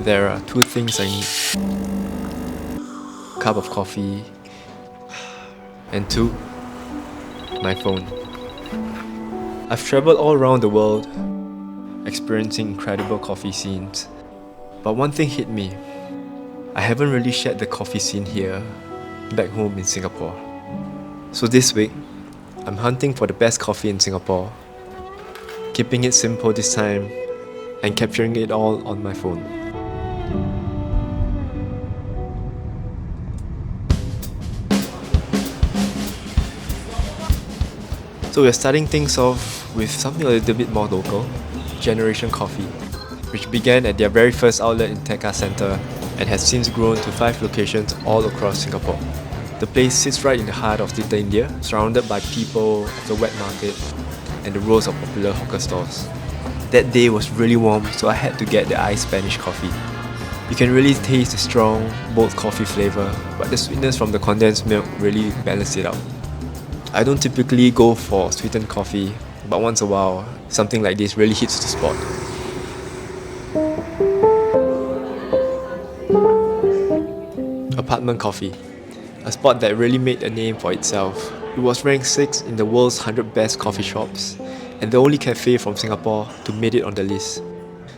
There are two things I need: a cup of coffee, and two, my phone. I've traveled all around the world, experiencing incredible coffee scenes. But one thing hit me: I haven't really shared the coffee scene here, back home in Singapore. So this week, I'm hunting for the best coffee in Singapore, keeping it simple this time, and capturing it all on my phone. So we're starting things off with something a little bit more local, Generation Coffee, which began at their very first outlet in Tekka Centre and has since grown to 5 locations all across Singapore. The place sits right in the heart of Little India, surrounded by people of the wet market and the rows of popular hawker stores. That day was really warm, so I had to get the iced Spanish coffee. You can really taste the strong, bold coffee flavour, but the sweetness from the condensed milk really balanced it out. I don't typically go for sweetened coffee, but once a while, something like this really hits the spot. Apartment Coffee, a spot that really made a name for itself. It was ranked 6th in the world's 100 best coffee shops, and the only cafe from Singapore to make it on the list.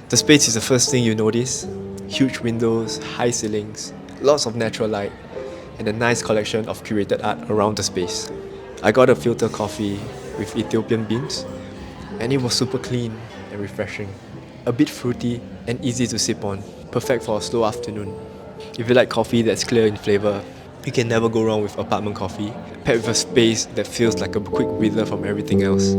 The space is the first thing you notice: huge windows, high ceilings, lots of natural light, and a nice collection of curated art around the space. I got a filter coffee with Ethiopian beans, and it was super clean and refreshing. A bit fruity and easy to sip on, perfect for a slow afternoon. If you like coffee that's clear in flavour, you can never go wrong with Apartment Coffee, paired with a space that feels like a quick breather from everything else.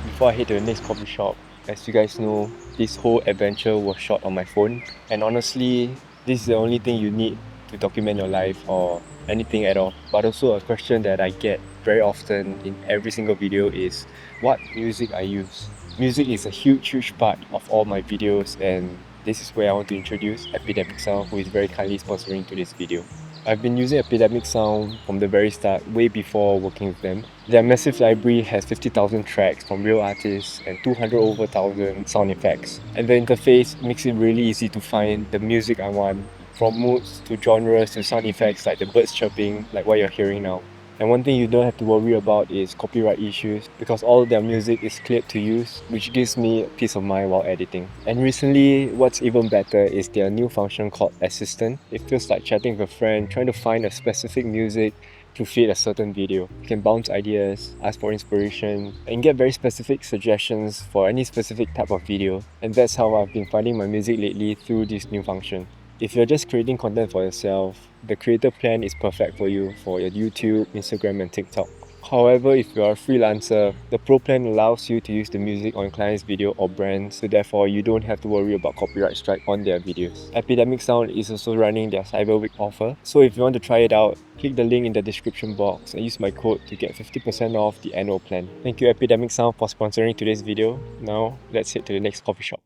Before I head to the next coffee shop, as you guys know, this whole adventure was shot on my phone, and honestly, this is the only thing you need to document your life or anything at all. But also a question that I get very often in every single video is what music I use. Music is a huge part of all my videos, and this is where I want to introduce Epidemic Sound, who is very kindly sponsoring to this video. I've been using Epidemic Sound from the very start, way before working with them. Their massive library has 50,000 tracks from real artists and 200,000 sound effects. And the interface makes it really easy to find the music I want, from moods to genres to sound effects like the birds chirping, like what you're hearing now. And one thing you don't have to worry about is copyright issues, because all their music is cleared to use, which gives me peace of mind while editing. And recently, what's even better is their new function called Assistant. It feels like chatting with a friend, trying to find a specific music to fit a certain video. You can bounce ideas, ask for inspiration, and get very specific suggestions for any specific type of video. And that's how I've been finding my music lately through this new function. If you're just creating content for yourself, the creator plan is perfect for you for your YouTube, Instagram and TikTok. However, if you're a freelancer, the Pro plan allows you to use the music on client's video or brand, so therefore you don't have to worry about copyright strike on their videos. Epidemic Sound is also running their Cyber Week offer, so if you want to try it out, click the link in the description box and use my code to get 50% off the annual plan. Thank you Epidemic Sound for sponsoring today's video. Now, let's head to the next coffee shop.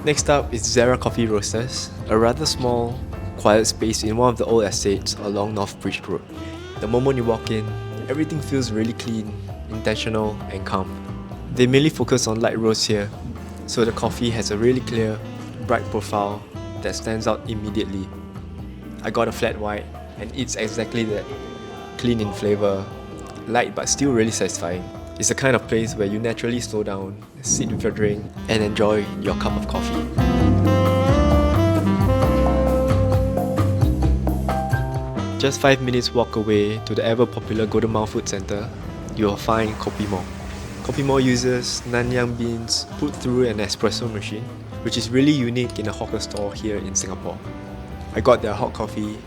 Next up is Zerah Coffee Roasters, a rather small, quiet space in one of the old estates along North Bridge Road. The moment you walk in, everything feels really clean, intentional and calm. They mainly focus on light roast here, so the coffee has a really clear, bright profile that stands out immediately. I got a flat white, and it's exactly that. Clean in flavour, light but still really satisfying. It's the kind of place where you naturally slow down, sit with your drink, and enjoy your cup of coffee. Just 5 minutes walk away to the ever-popular Golden Mile Food Centre, you will find Kopi Mall. Kopi Mall uses Nanyang beans put through an espresso machine, which is really unique in a hawker store here in Singapore. I got their hot coffee,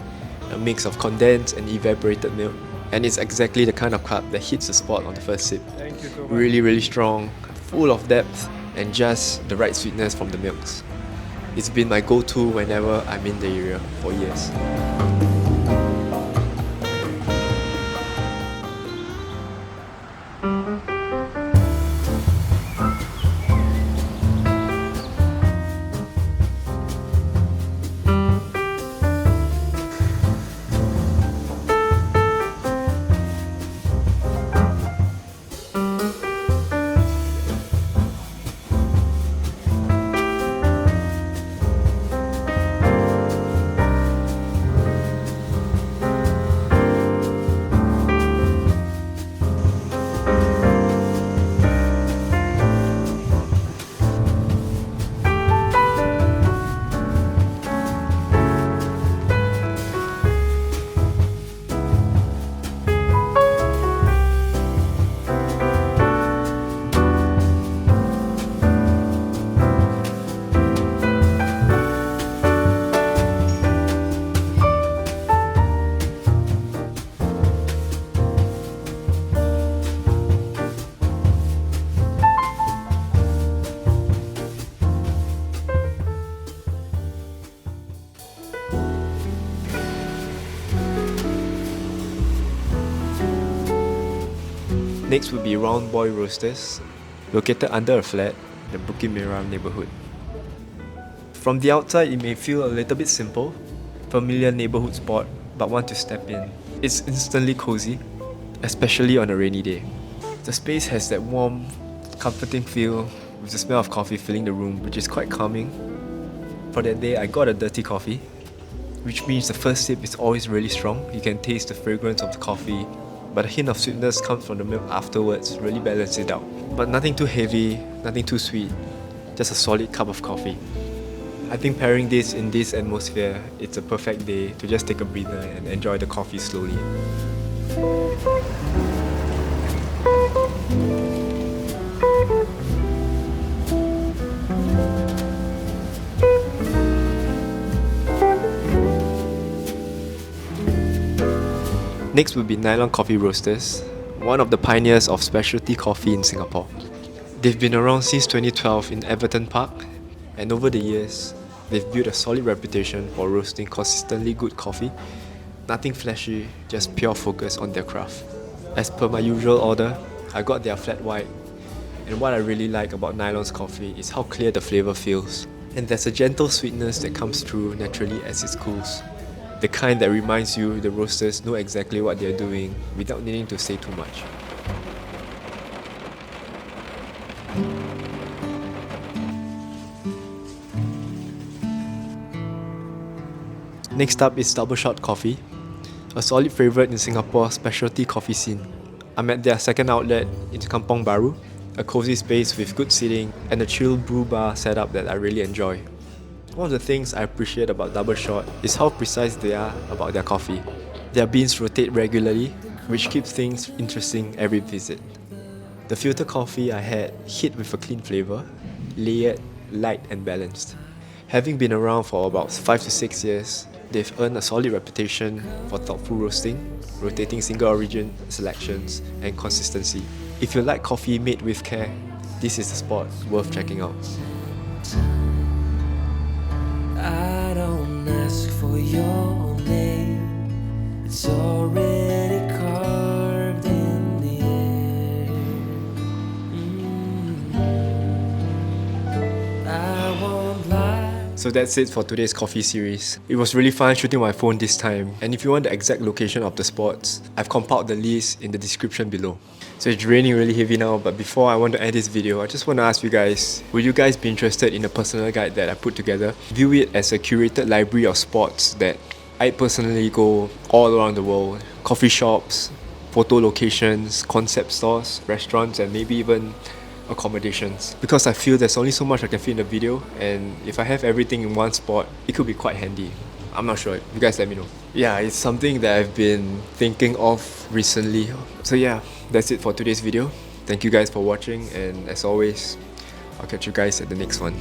a mix of condensed and evaporated milk, and it's exactly the kind of cup that hits the spot on the first sip. Thank you so much. Really strong, full of depth, and just the right sweetness from the milks. It's been my go-to whenever I'm in the area for years. Next would be Round Boy Roasters, located under a flat in the Bukit Merah neighbourhood. From the outside, it may feel a little bit simple, familiar neighbourhood spot, but once you step in, it's instantly cozy, especially on a rainy day. The space has that warm, comforting feel with the smell of coffee filling the room, which is quite calming. For that day, I got a dirty coffee, which means the first sip is always really strong. You can taste the fragrance of the coffee, but a hint of sweetness comes from the milk afterwards, really balance it out. But nothing too heavy, nothing too sweet, just a solid cup of coffee. I think pairing this in this atmosphere, it's a perfect day to just take a breather and enjoy the coffee slowly. Next would be Nylon Coffee Roasters, one of the pioneers of specialty coffee in Singapore. They've been around since 2012 in Everton Park, and over the years, they've built a solid reputation for roasting consistently good coffee. Nothing flashy, just pure focus on their craft. As per my usual order, I got their flat white, and what I really like about Nylon's coffee is how clear the flavour feels. And there's a gentle sweetness that comes through naturally as it cools. The kind that reminds you the roasters know exactly what they're doing without needing to say too much. Next up is Double Shot Coffee, a solid favourite in Singapore's specialty coffee scene. I'm at their second outlet in Kampong Baru, a cozy space with good seating and a chill brew bar setup that I really enjoy. One of the things I appreciate about Double Shot is how precise they are about their coffee. Their beans rotate regularly, which keeps things interesting every visit. The filter coffee I had hit with a clean flavour, layered, light and balanced. Having been around for about 5 to 6 years, they've earned a solid reputation for thoughtful roasting, rotating single origin selections and consistency. If you like coffee made with care, this is a spot worth checking out. I don't ask for your name, it's already carved in the air. I won't lie. So that's it for today's coffee series. It was really fun shooting my phone this time, and if you want the exact location of the spots, I've compiled the list in the description below. So it's raining really heavy now, but before I want to end this video, I just want to ask you guys, would you guys be interested in a personal guide that I put together? View it as a curated library of spots that I personally go all around the world. Coffee shops, photo locations, concept stores, restaurants, and maybe even accommodations. Because I feel there's only so much I can fit in the video, and if I have everything in one spot, it could be quite handy. I'm not sure. You guys let me know. Yeah, it's something that I've been thinking of recently. So yeah, that's it for today's video. Thank you guys for watching, and as always, I'll catch you guys at the next one.